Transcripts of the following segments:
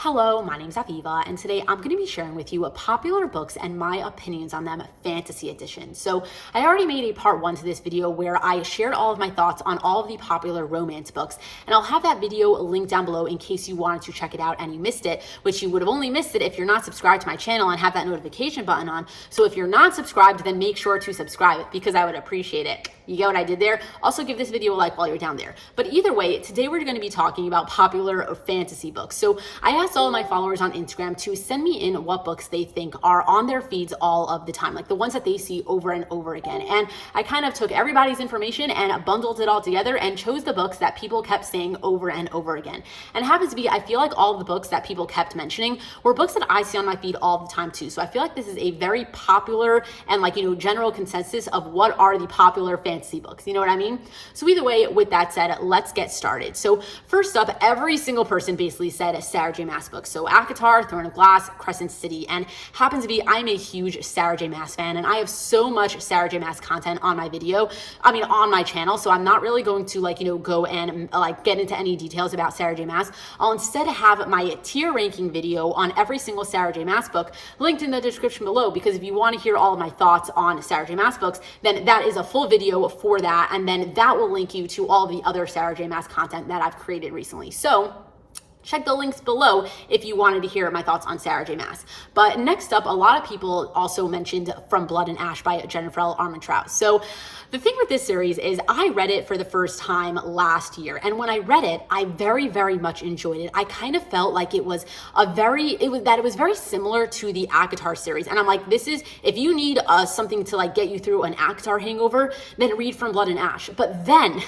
Hello, my name's Aviva, and today I'm going to be sharing with you popular books and my opinions on them, fantasy edition. So I already made a part 1 to this video where I shared all of my thoughts on all of the popular romance books, and I'll have that video linked down below in case you wanted to check it out and you missed it, which you would have only missed it if you're not subscribed to my channel and have that notification button on. So if you're not subscribed, then make sure to subscribe because I would appreciate it. You get what I did there? Also give this video a like while you're down there. But either way, today we're going to be talking about popular fantasy books. So I asked all of my followers on Instagram to send me in what books they think are on their feeds all of the time, like the ones that they see over and over again. And I kind of took everybody's information and bundled it all together and chose the books that people kept saying over and over again. And it happens to be, I feel like all of the books that people kept mentioning were books that I see on my feed all the time too. So I feel like this is a very popular and general consensus of what are the popular fantasy books. You know what I mean? So either way, with that said, let's get started. So first up, every single person basically said Sarah J Maas books. So ACOTAR, Throne of Glass, Crescent City, and happens to be, I'm a huge Sarah J Maas fan, and I have so much Sarah J Maas content on my on my channel. So I'm not really going to go and get into any details about Sarah J Maas. I'll instead have my tier ranking video on every single Sarah J Maas book linked in the description below, because if you want to hear all of my thoughts on Sarah J Maas books, then that is a full video for that, and then that will link you to all the other Sarah J Maas content that I've created recently. So check the links below if you wanted to hear my thoughts on Sarah J Maas. But next up, a lot of people also mentioned From Blood and Ash by Jennifer L. Armentrout. So the thing with this series is I read it for the first time last year. And when I read it, I very, very much enjoyed it. I kind of felt like it was very similar to the ACOTAR series. And I'm like, if you need something to get you through an ACOTAR hangover, then read From Blood and Ash. But then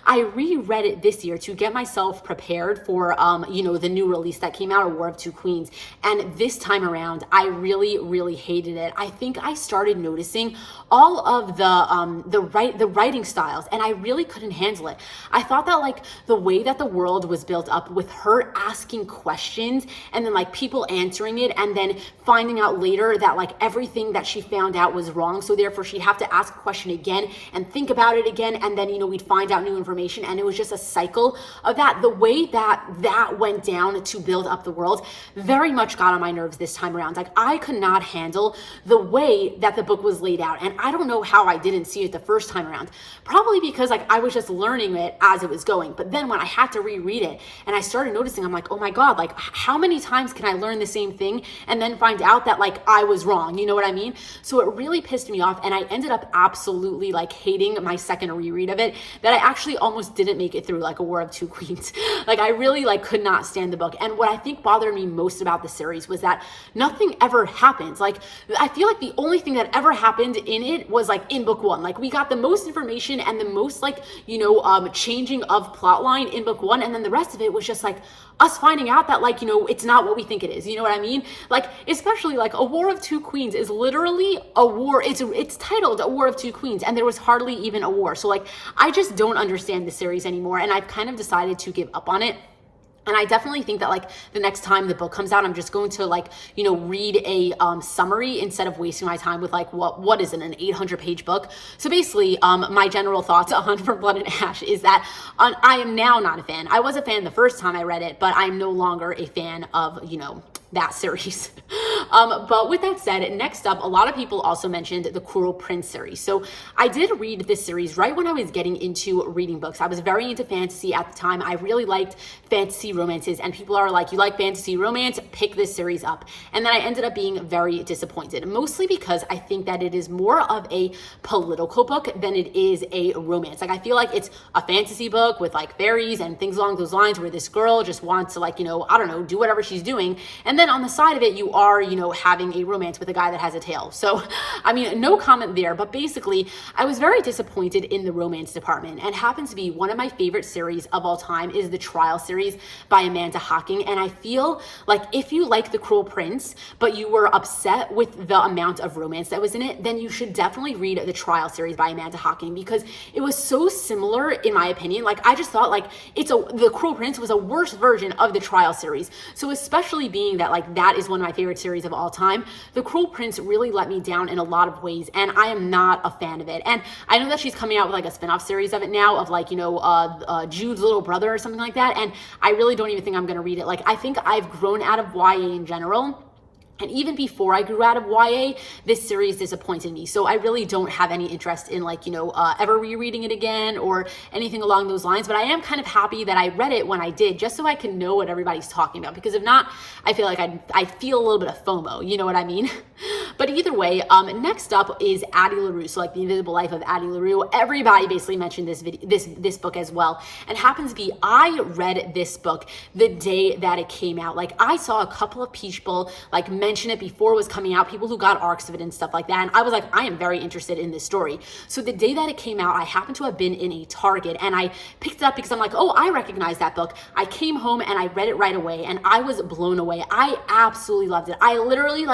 I reread it this year to get myself prepared for the new release that came out, A War of Two Queens. And this time around, I really, really hated it. I think I started noticing all of the writing styles, and I really couldn't handle it. I thought that the way that the world was built up with her asking questions and then people answering it, and then finding out later that everything that she found out was wrong, so therefore she'd have to ask a question again and think about it again, and then we'd find out new information, and it was just a cycle of that. The way that went down to build up the world very much got on my nerves this time around. I could not handle the way that the book was laid out, and I don't know how I didn't see it the first time around. Probably because I was just learning it as it was going. But then when I had to reread it and I started noticing, I'm like, oh my God, how many times can I learn the same thing and then find out that I was wrong? You know what I mean? So it really pissed me off, and I ended up absolutely hating my second reread of it, that I actually almost didn't make it through A War of Two Queens. I really could not stand the book. And what I think bothered me most about the series was that nothing ever happens. I feel like the only thing that ever happened in it was in book 1. We got the most information and the most changing of plot line in book 1, and then the rest of it was just us finding out that it's not what we think it is. You know what I mean? Especially A War of Two Queens is literally a war. It's titled A War of Two Queens, and there was hardly even a war. So I just don't understand the series anymore, and I've kind of decided to give up on it. And I definitely think that the next time the book comes out, I'm just going to read a summary instead of wasting my time with what is it, an 800-page book. So basically, my general thoughts on From Blood and Ash is that I am now not a fan. I was a fan the first time I read it, but I'm no longer a fan of that series. But with that said, next up, a lot of people also mentioned the Cruel Prince series. So I did read this series right when I was getting into reading books. I was very into fantasy at the time. I really liked fantasy romances, and people are like, you like fantasy romance? Pick this series up. And then I ended up being very disappointed, mostly because I think that it is more of a political book than it is a romance. I feel like it's a fantasy book with fairies and things along those lines, where this girl just wants to I don't know, do whatever she's doing. And then on the side of it, you are, having a romance with a guy that has a tail. So, no comment there, but basically, I was very disappointed in the romance department, and happens to be one of my favorite series of all time is the Trial series by Amanda Hocking. And I feel if you like The Cruel Prince, but you were upset with the amount of romance that was in it, then you should definitely read the Trial series by Amanda Hocking, because it was so similar, in my opinion. I just thought The Cruel Prince was a worse version of the Trial series. So especially being that that like that is one of my favorite series of all time. The Cruel Prince really let me down in a lot of ways, and I am not a fan of it. And I know that she's coming out with like a spin-off series of it now of like, you know, Jude's little brother or something like that, and I really don't even think I'm gonna read it. Like, I think I've grown out of YA in general. And even before I grew out of YA, this series disappointed me. So I really don't have any interest in like, you know, ever rereading it again or anything along those lines. But I am kind of happy that I read it when I did, just so I can know what everybody's talking about. Because if not, I feel like I feel a little bit of FOMO, you know what I mean? But either way, next up is Addie LaRue. So like The Invisible Life of Addie LaRue. Everybody basically mentioned this book as well. And happens to be, I read this book the day that it came out. Like, I saw a couple of people like mention it before it was coming out, people who got arcs of it and stuff like that. And I was like, I am very interested in this story. So the day that it came out, I happened to have been in a Target and I picked it up because I'm like, oh, I recognize that book. I came home and I read it right away and I was blown away. I absolutely loved it. I literally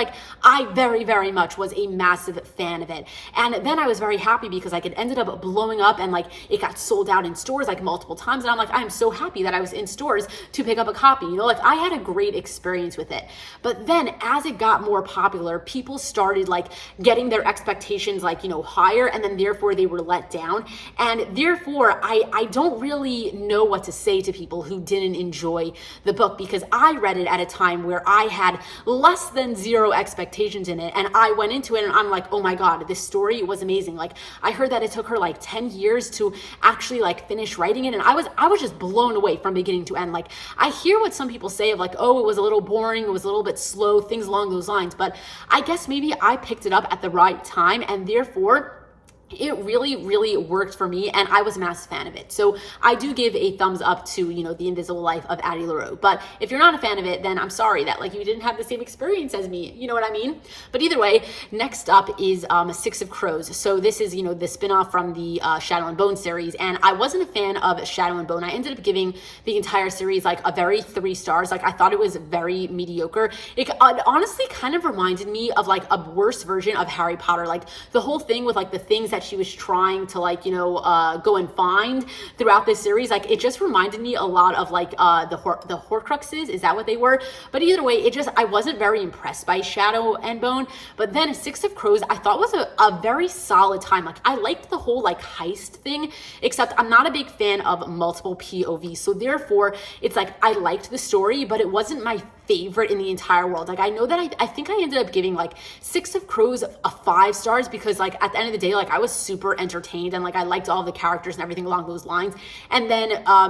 I very, very much was a massive fan of it. And then I was very happy because like it ended up blowing up and like it got sold out in stores like multiple times. And I'm like, I'm so happy that I was in stores to pick up a copy. You know, like I had a great experience with it. But then as it got more popular, people started like getting their expectations like, you know, higher, and then therefore they were let down. And therefore I don't really know what to say to people who didn't enjoy the book, because I read it at a time where I had less than zero expectations in it, and I went into it and I'm like, oh my god, this story was amazing. Like, I heard that it took her like 10 years to actually like finish writing it, and I was just blown away from beginning to end. Like, I hear what some people say of like, oh, it was a little boring, it was a little bit slow, things along those lines, but I guess maybe I picked it up at the right time, and therefore it really, really worked for me, and I was a massive fan of it. So I do give a thumbs up to, you know, The Invisible Life of Addie LaRue. But if you're not a fan of it, then I'm sorry that like you didn't have the same experience as me. You know what I mean? But either way, next up is Six of Crows. So this is, you know, the spinoff from the Shadow and Bone series, and I wasn't a fan of Shadow and Bone. I ended up giving the entire series like a very 3 stars. Like, I thought it was very mediocre. It honestly kind of reminded me of like a worse version of Harry Potter. Like, the whole thing with like the things that she was trying to like, you know, go and find throughout this series, like it just reminded me a lot of like the Horcruxes. Is that what they were? But either way, I wasn't very impressed by Shadow and Bone. But then Six of Crows I thought was a very solid time. Like, I liked the whole like heist thing, except I'm not a big fan of multiple POVs, so therefore it's like I liked the story, but it wasn't my favorite in the entire world. Like, I know that I think I ended up giving like Six of Crows a 5 stars because like at the end of the day, like I was super entertained and like I liked all the characters and everything along those lines. And then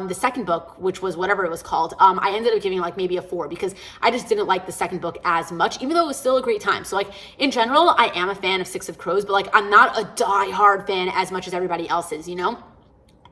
the second book, which was whatever it was called, I ended up giving like maybe a 4 because I just didn't like the second book as much, even though it was still a great time. So like in general, I am a fan of Six of Crows, but like I'm not a die-hard fan as much as everybody else is, you know?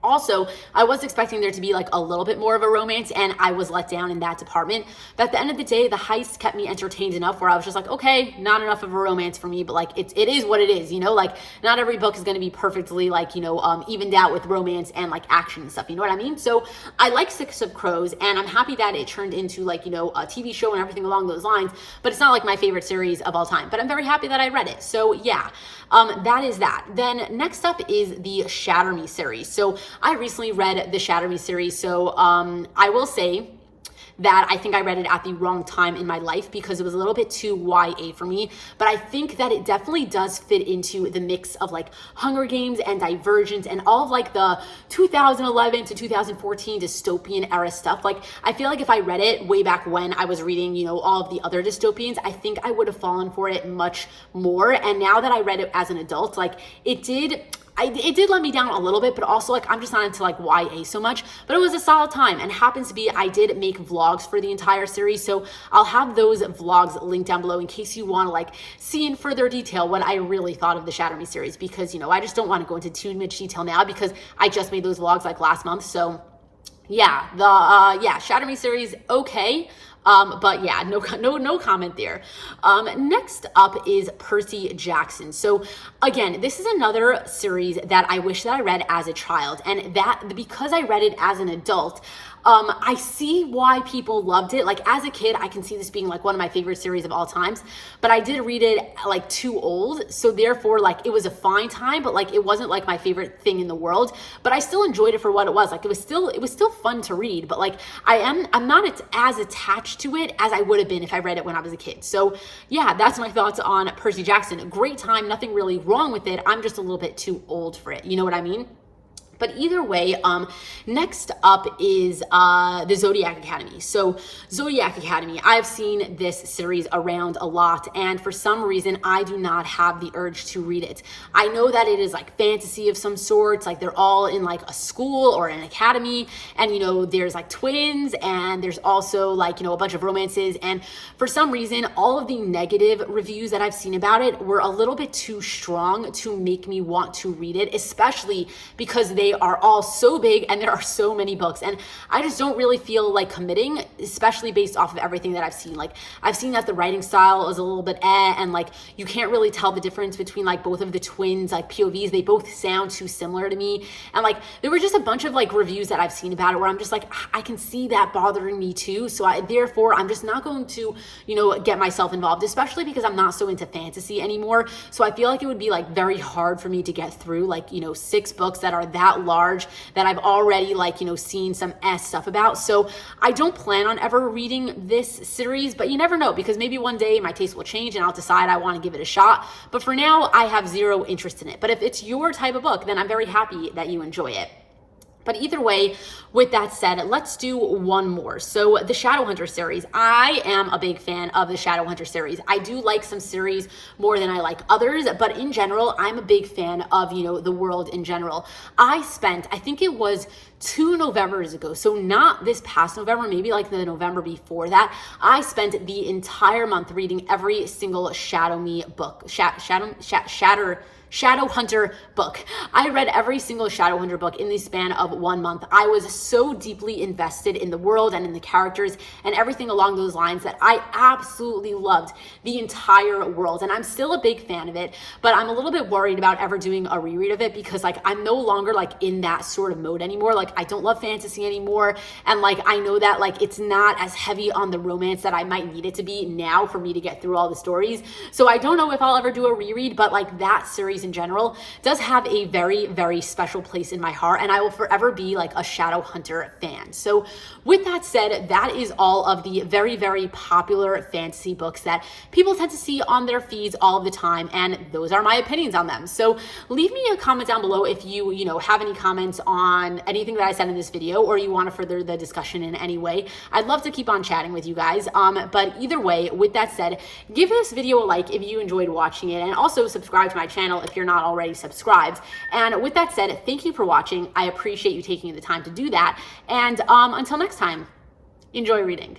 Also, I was expecting there to be like a little bit more of a romance, and I was let down in that department. But at the end of the day, the heist kept me entertained enough where I was just like, okay, not enough of a romance for me, but like it is what it is, you know? Like, not every book is going to be perfectly like, you know, evened out with romance and like action and stuff, you know what I mean? So I like Six of Crows, and I'm happy that it turned into like, you know, a TV show and everything along those lines, but it's not like my favorite series of all time. But I'm very happy that I read it. So yeah, that is that. Then next up is the Shatter Me series. So I recently read the Shatter Me series, so I will say that I think I read it at the wrong time in my life because it was a little bit too YA for me, but I think that it definitely does fit into the mix of like Hunger Games and Divergent and all of like the 2011 to 2014 dystopian era stuff. Like, I feel like if I read it way back when I was reading, you know, all of the other dystopians, I think I would have fallen for it much more. And now that I read it as an adult, like it did let me down a little bit, but also like I'm just not into like YA so much, but it was a solid time. And happens to be I did make vlogs for the entire series, so I'll have those vlogs linked down below in case you want to like see in further detail what I really thought of the Shatter Me series, because, you know, I just don't want to go into too much detail now because I just made those vlogs like last month. So yeah, the Shatter Me series, okay. But yeah, no comment there. Next up is Percy Jackson. So again, this is another series that I wish that I read as a child, and that because I read it as an adult, I see why people loved it. Like as a kid, I can see this being like one of my favorite series of all times, but I did read it like too old. So therefore like it was a fine time, but like it wasn't like my favorite thing in the world, but I still enjoyed it for what it was. Like it was still fun to read, but like I'm not as attached to it as I would have been if I read it when I was a kid. So yeah, that's my thoughts on Percy Jackson. A great time, nothing really wrong with it. I'm just a little bit too old for it. You know what I mean? But either way, next up is the Zodiac Academy. So Zodiac Academy, I've seen this series around a lot, and for some reason, I do not have the urge to read it. I know that it is like fantasy of some sorts, like they're all in like a school or an academy, and you know, there's like twins, and there's also like, you know, a bunch of romances, and for some reason, all of the negative reviews that I've seen about it were a little bit too strong to make me want to read it, especially because they are all so big and there are so many books, and I just don't really feel like committing, especially based off of everything that I've seen. Like I've seen that the writing style is a little bit and like you can't really tell the difference between like both of the twins like POVs. They both sound too similar to me, and like there were just a bunch of like reviews that I've seen about it where I'm just like, I can see that bothering me too, so therefore I'm just not going to, you know, get myself involved, especially because I'm not so into fantasy anymore. So I feel like it would be like very hard for me to get through like, you know, 6 books that are that large that I've already like, you know, seen some stuff about. So I don't plan on ever reading this series, but you never know, because maybe one day my taste will change and I'll decide I want to give it a shot. But for now, I have zero interest in it. But if it's your type of book, then I'm very happy that you enjoy it. But either way, with that said, let's do one more. So the Shadowhunters series, I am a big fan of the Shadowhunters series. I do like some series more than I like others, but in general, I'm a big fan of, you know, the world in general. I think it was 2 Novembers ago, so not this past November, maybe like the November before that, I spent the entire month reading every single Shadowhunter book. I read every single Shadowhunter book in the span of 1 month. I was so deeply invested in the world and in the characters and everything along those lines that I absolutely loved the entire world. And I'm still a big fan of it, but I'm a little bit worried about ever doing a reread of it, because like I'm no longer like in that sort of mode anymore. Like I don't love fantasy anymore. And like I know that like it's not as heavy on the romance that I might need it to be now for me to get through all the stories. So I don't know if I'll ever do a reread, but like that series in general does have a very, very special place in my heart, and I will forever be like a Shadowhunter fan. So with that said, that is all of the very, very popular fantasy books that people tend to see on their feeds all of the time, and those are my opinions on them. So leave me a comment down below if you know, have any comments on anything that I said in this video, or you want to further the discussion in any way. I'd love to keep on chatting with you guys. But either way, with that said, give this video a like if you enjoyed watching it, and also subscribe to my channel if you're not already subscribed. And with that said, thank you for watching. I appreciate you taking the time to do that. And until next time, enjoy reading.